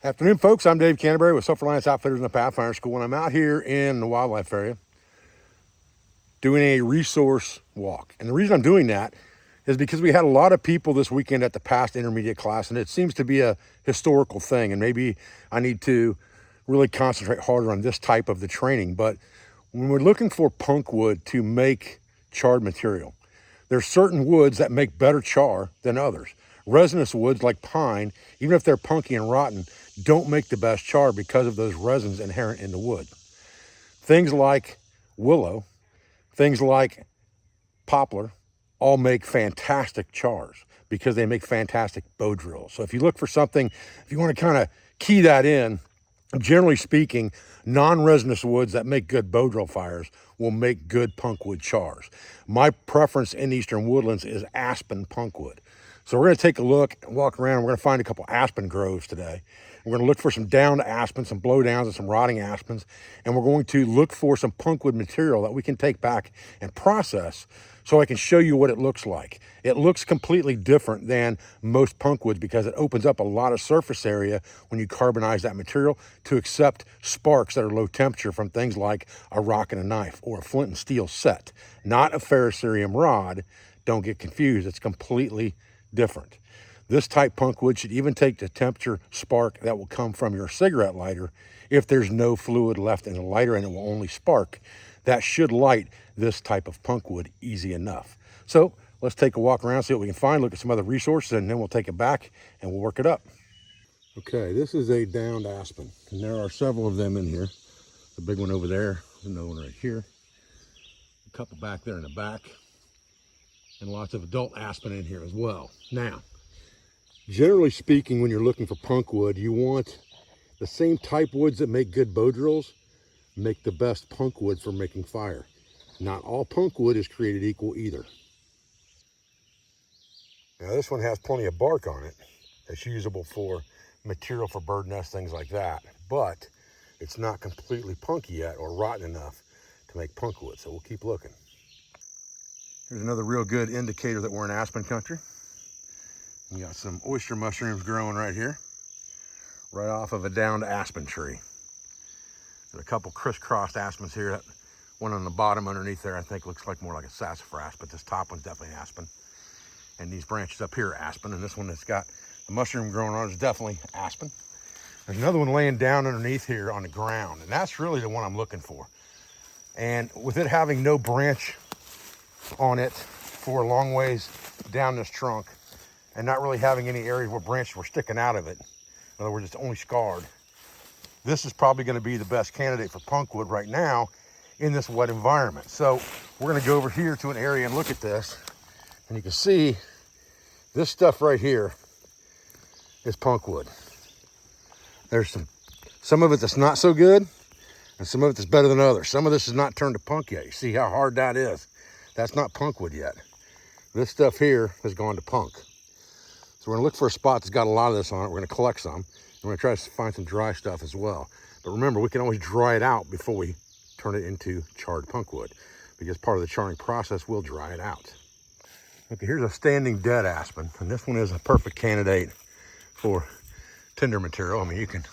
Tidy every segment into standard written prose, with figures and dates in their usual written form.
Afternoon, folks. I'm Dave Canterbury with Self-Reliance Outfitters in the Pathfinder School, and I'm out here in the wildlife area doing a resource walk. And the reason I'm doing that is because we had a lot of people this weekend at the past intermediate class, and it seems to be a historical thing, and maybe I need to really concentrate harder on this type of the training. But when we're looking for punk wood to make charred material, there's certain woods that make better char than others. Resinous woods like pine, even if they're punky and rotten, don't make the best char because of those resins inherent in the wood. Things like willow, things like poplar, all make fantastic chars because they make fantastic bow drills. So if you look for something, if you want to kind of key that in, generally speaking, non-resinous woods that make good bow drill fires will make good punkwood chars. My preference in eastern woodlands is aspen punkwood. So we're going to take a look and walk around. We're going to find a couple aspen groves today. We're going to look for some downed aspens, some blowdowns, and some rotting aspens. And we're going to look for some punkwood material that we can take back and process so I can show you what it looks like. It looks completely different than most punkwoods because it opens up a lot of surface area when you carbonize that material to accept sparks that are low temperature from things like a rock and a knife or a flint and steel set, not a ferrocerium rod. Don't get confused. It's completely different. This type punkwood should even take the temperature spark that will come from your cigarette lighter if there's no fluid left in the lighter and it will only spark. That should light this type of punkwood easy enough. So let's take a walk around, see what we can find, look at some other resources, and then we'll take it back and we'll work it up. Okay, this is a downed aspen, and there are several of them in here. The big one over there, another one right here, a couple back there in the back, and lots of adult aspen in here as well. Now, generally speaking, when you're looking for punkwood, you want the same type woods that make good bow drills make the best punkwood for making fire. Not all punkwood is created equal either. Now this one has plenty of bark on it that's usable for material for bird nests, things like that, but it's not completely punky yet or rotten enough to make punkwood, so we'll keep looking. Here's another real good indicator that we're in aspen country. We got some oyster mushrooms growing right here, right off of a downed aspen tree. There's a couple crisscrossed aspens here. That one on the bottom underneath there I think looks like more like a sassafras, but this top one's definitely an aspen. And these branches up here are aspen, and this one that's got the mushroom growing on it is definitely aspen. There's another one laying down underneath here on the ground, and that's really the one I'm looking for. And with it having no branch on it for a long ways down this trunk, and not really having any areas where branches were sticking out of it, in other words, it's only scarred, this is probably going to be the best candidate for punkwood right now in this wet environment. So we're going to go over here to an area and look at this, and you can see this stuff right here is punkwood. There's some of it that's not so good, and some of it that's better than others. Some of this is not turned to punk yet. You see how hard that is? That's not punkwood yet. This stuff here has gone to punk. So we're gonna look for a spot that's got a lot of this on it. We're gonna collect some. We're gonna try to find some dry stuff as well. But remember, we can always dry it out before we turn it into charred punkwood, because part of the charring process will dry it out. Okay, here's a standing dead aspen, and this one is a perfect candidate for tinder material. I mean, you can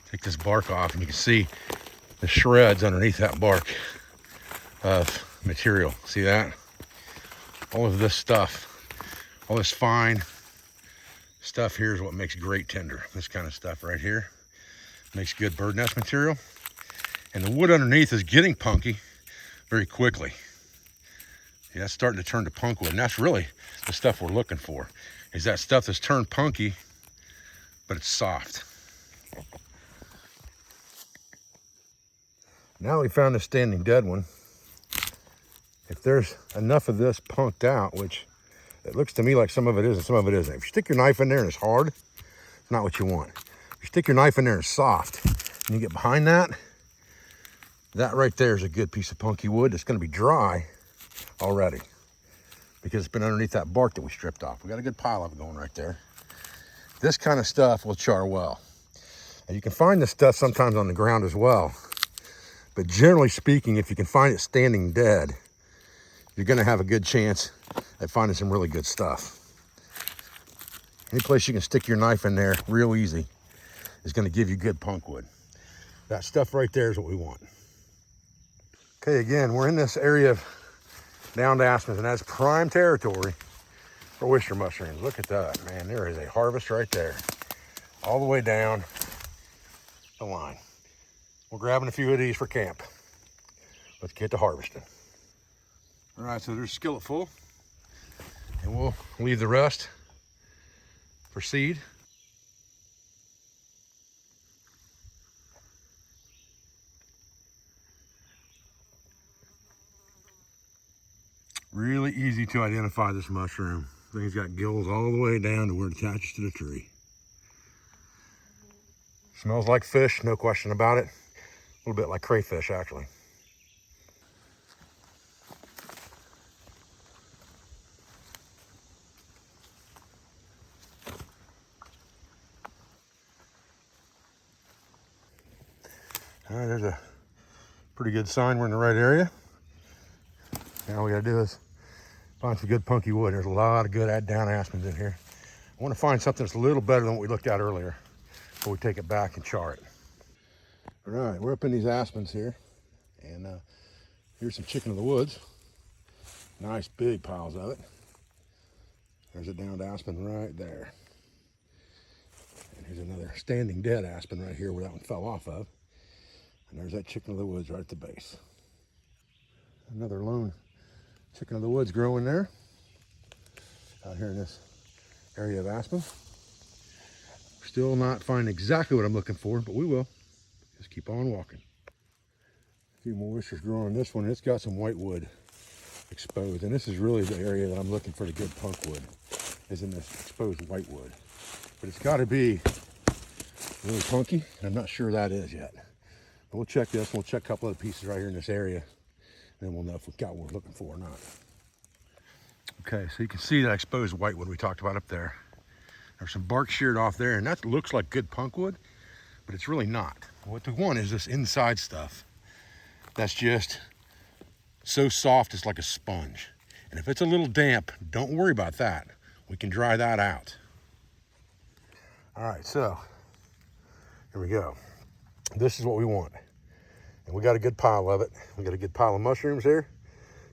take this bark off and you can see the shreds underneath that bark of material. See that? All of this stuff, all this fine stuff here is what makes great tinder. This kind of stuff right here makes good bird nest material. And the wood underneath is getting punky very quickly. Yeah, that's starting to turn to punkwood, and that's really the stuff we're looking for, is that stuff that's turned punky, but it's soft. Now we found a standing dead one. If there's enough of this punked out, which it looks to me like some of it is and some of it isn't. If you stick your knife in there and it's hard, it's not what you want. If you stick your knife in there and it's soft, and you get behind that, that right there is a good piece of punky wood. It's going to be dry already because it's been underneath that bark that we stripped off. We got a good pile of it going right there. This kind of stuff will char well. And you can find this stuff sometimes on the ground as well. But generally speaking, if you can find it standing dead, you're going to have a good chance at finding some really good stuff. Any place you can stick your knife in there real easy is going to give you good punk wood. That stuff right there is what we want. Okay, again, we're in this area of downed aspens, and that's prime territory for oyster mushrooms. Look at that, man. There is a harvest right there, all the way down the line. We're grabbing a few of these for camp. Let's get to harvesting. All right, so there's a skillet full, and we'll leave the rest for seed. Really easy to identify this mushroom. Thing's got gills all the way down to where it attaches to the tree. Smells like fish, no question about it. A little bit like crayfish, actually. All right, there's a pretty good sign we're in the right area. Now all we gotta do is find some good punky wood. There's a lot of good down aspens in here. I want to find something that's a little better than what we looked at earlier before we take it back and char it. All right, we're up in these aspens here, and here's some chicken of the woods. Nice big piles of it. There's a downed aspen right there. And here's another standing dead aspen right here where that one fell off of. And there's that chicken of the woods right at the base. Another lone chicken of the woods growing there, out here in this area of aspen. Still not finding exactly what I'm looking for, but we will. Just keep on walking. A few more oysters growing in this one, and it's got some white wood exposed. And this is really the area that I'm looking for the good punk wood, is in this exposed white wood. But it's got to be really punky, and I'm not sure that is yet. But we'll check this, and we'll check a couple other pieces right here in this area, and then we'll know if we've got what we're looking for or not. Okay, so you can see that exposed whitewood we talked about up there. There's some bark sheared off there, and that looks like good punk wood, but it's really not. What we want is this inside stuff that's just so soft it's like a sponge. And if it's a little damp, don't worry about that. We can dry that out. All right, so here we go. This is what we want. And we got a good pile of it. We got a good pile of mushrooms here.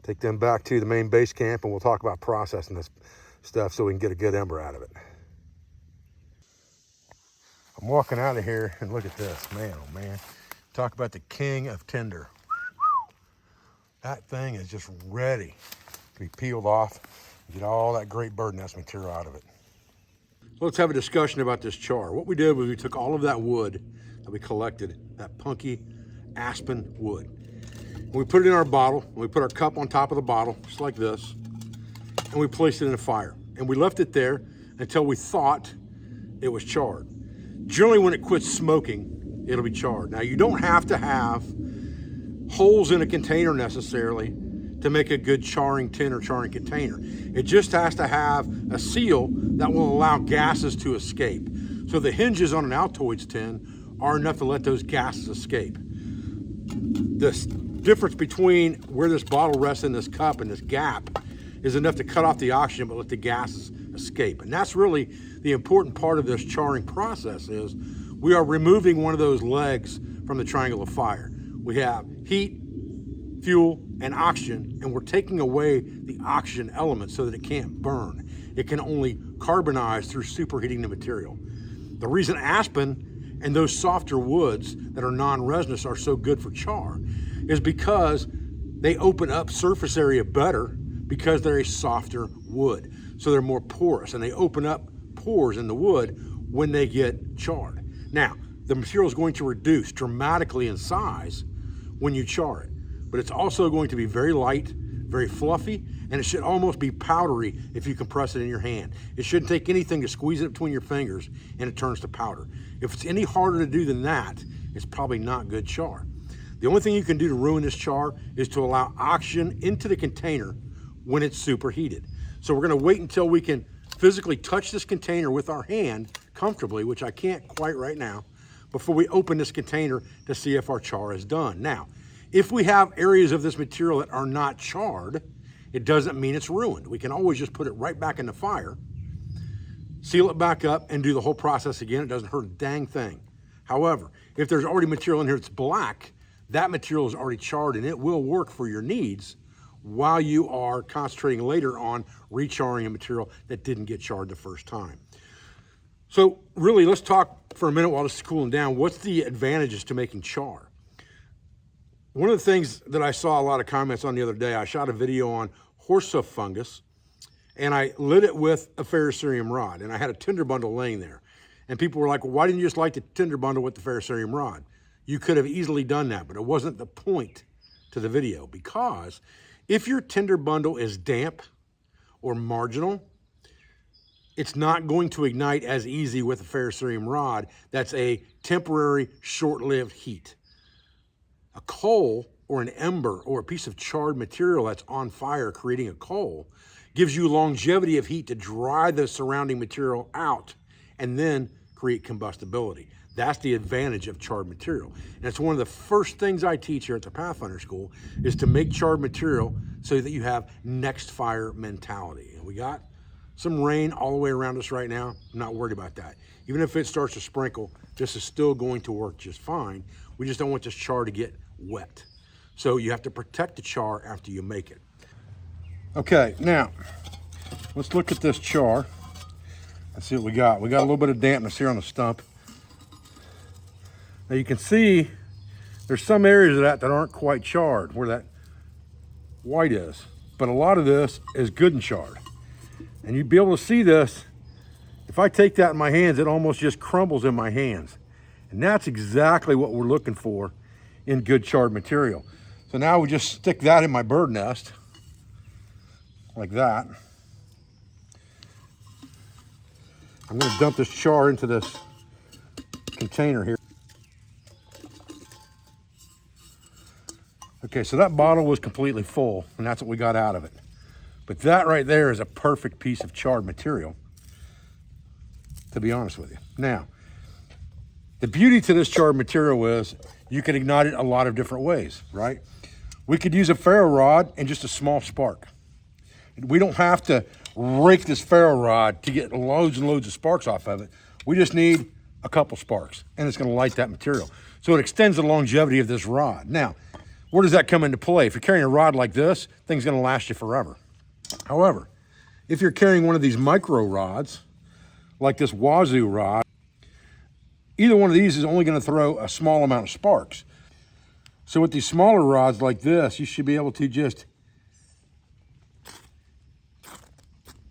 Take them back to the main base camp, and we'll talk about processing this stuff so we can get a good ember out of it. I'm walking out of here, and look at this. Man, oh man. Talk about the king of tinder. That thing is just ready to be peeled off and get all that great bird nest material out of it. So let's have a discussion about this char. What we did was we took all of that wood that we collected, that punky aspen wood, and we put it in our bottle, and we put our cup on top of the bottle, just like this, and we placed it in a fire. And we left it there until we thought it was charred. Generally, when it quits smoking, it'll be charred. Now, you don't have to have holes in a container necessarily to make a good charring tin or charring container. It just has to have a seal that will allow gases to escape. So the hinges on an Altoids tin are enough to let those gases escape. The difference between where this bottle rests in this cup and this gap is enough to cut off the oxygen but let the gases escape. And that's really the important part of this charring process, is we are removing one of those legs from the triangle of fire. We have heat, fuel, and oxygen, and we're taking away the oxygen element so that it can't burn. It can only carbonize through superheating the material. The reason aspen and those softer woods that are non-resinous are so good for char is because they open up surface area better because they're a softer wood. So they're more porous, and they open up pores in the wood when they get charred. Now, the material is going to reduce dramatically in size when you char it, but it's also going to be very light, very fluffy, and it should almost be powdery if you compress it in your hand. It shouldn't take anything to squeeze it between your fingers and it turns to powder. If it's any harder to do than that, it's probably not good char. The only thing you can do to ruin this char is to allow oxygen into the container when it's superheated. So we're gonna wait until we can physically touch this container with our hand comfortably, which I can't quite right now, before we open this container to see if our char is done. Now, if we have areas of this material that are not charred, it doesn't mean it's ruined. We can always just put it right back in the fire, seal it back up, and do the whole process again. It doesn't hurt a dang thing. However, if there's already material in here that's black, that material is already charred and it will work for your needs while you are concentrating later on recharring a material that didn't get charred the first time. So really, let's talk for a minute while this is cooling down. What's the advantages to making char? One of the things that I saw a lot of comments on the other day, I shot a video on horsehoof fungus and I lit it with a ferrocerium rod, and I had a tinder bundle laying there. And people were like, well, why didn't you just light the tinder bundle with the ferrocerium rod? You could have easily done that, but it wasn't the point to the video, because if your tinder bundle is damp or marginal, it's not going to ignite as easy with a ferrocerium rod. That's a temporary, short-lived heat. A coal or an ember or a piece of charred material that's on fire creating a coal gives you longevity of heat to dry the surrounding material out and then create combustibility. That's the advantage of charred material. And it's one of the first things I teach here at the Pathfinder School is to make charred material so that you have next fire mentality. And we got some rain all the way around us right now. I'm not worried about that. Even if it starts to sprinkle, this is still going to work just fine. We just don't want this char to get wet. So you have to protect the char after you make it. Okay, now let's look at this char. Let's see what we got. We got a little bit of dampness here on the stump. Now you can see there's some areas of that aren't quite charred, where that white is. But a lot of this is good and charred. And you'd be able to see this. If I take that in my hands, it almost just crumbles in my hands. And that's exactly what we're looking for in good charred material. So now we just stick that in my bird nest, like that. I'm gonna dump this char into this container here. Okay, so that bottle was completely full, and that's what we got out of it. But that right there is a perfect piece of charred material, to be honest with you. Now, the beauty to this charred material is you can ignite it a lot of different ways, right? We could use a ferro rod and just a small spark. We don't have to rake this ferro rod to get loads and loads of sparks off of it. We just need a couple sparks, and it's gonna light that material. So it extends the longevity of this rod. Now, where does that come into play? If you're carrying a rod like this, thing's gonna last you forever. However, if you're carrying one of these micro rods, like this wazoo rod, either one of these is only gonna throw a small amount of sparks. So with these smaller rods like this, you should be able to just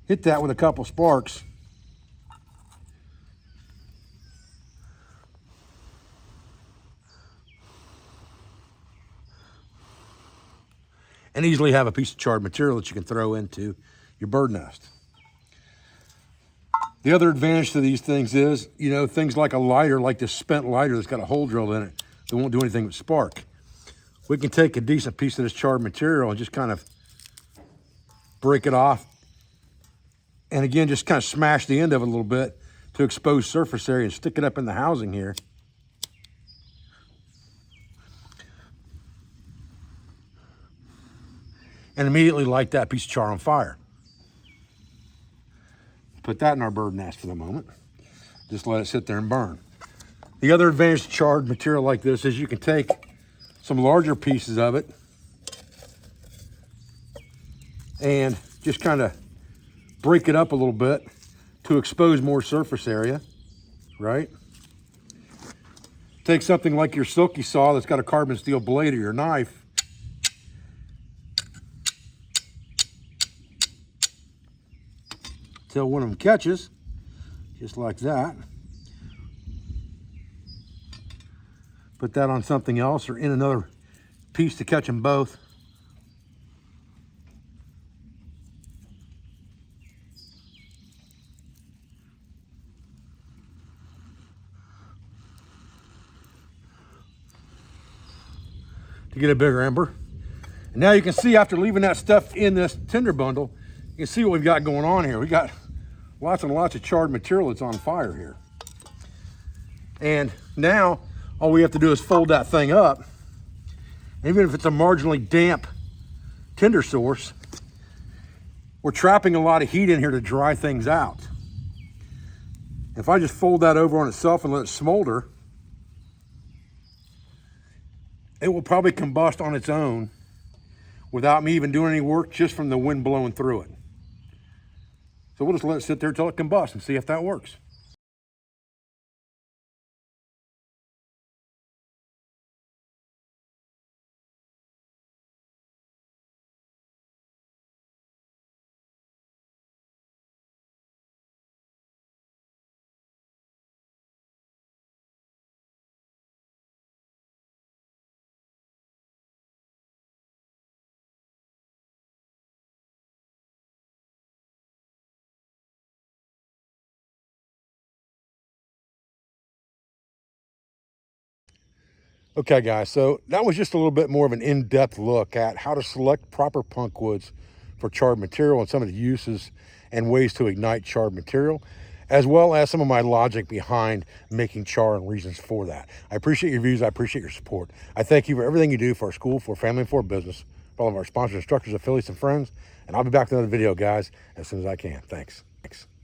hit that with a couple sparks. And easily have a piece of charred material that you can throw into your bird nest. The other advantage to these things is, things like a lighter, like this spent lighter that's got a hole drilled in it, that won't do anything but spark. We can take a decent piece of this charred material and just kind of break it off. And again, just kind of smash the end of it a little bit to expose surface area and stick it up in the housing here. And immediately light that piece of char on fire. Put that in our bird nest for the moment. Just let it sit there and burn. The other advantage to charred material like this is you can take some larger pieces of it and just kind of break it up a little bit to expose more surface area, right? Take something like your silky saw that's got a carbon steel blade or your knife, till one of them catches, just like that. Put that on something else or in another piece to catch them both. To get a bigger ember. And now you can see, after leaving that stuff in this tinder bundle, you can see what we've got going on here. We got lots and lots of charred material that's on fire here. And now all we have to do is fold that thing up. Even if it's a marginally damp tinder source, we're trapping a lot of heat in here to dry things out. If I just fold that over on itself and let it smolder, it will probably combust on its own without me even doing any work, just from the wind blowing through it. So we'll just let it sit there till it combusts and see if that works. Okay, guys, so that was just a little bit more of an in-depth look at how to select proper punk woods for charred material and some of the uses and ways to ignite charred material, as well as some of my logic behind making char and reasons for that. I appreciate your views. I appreciate your support. I thank you for everything you do for our school, for family, and for our business, for all of our sponsors, instructors, affiliates, and friends. And I'll be back with another video, guys, as soon as I can. Thanks.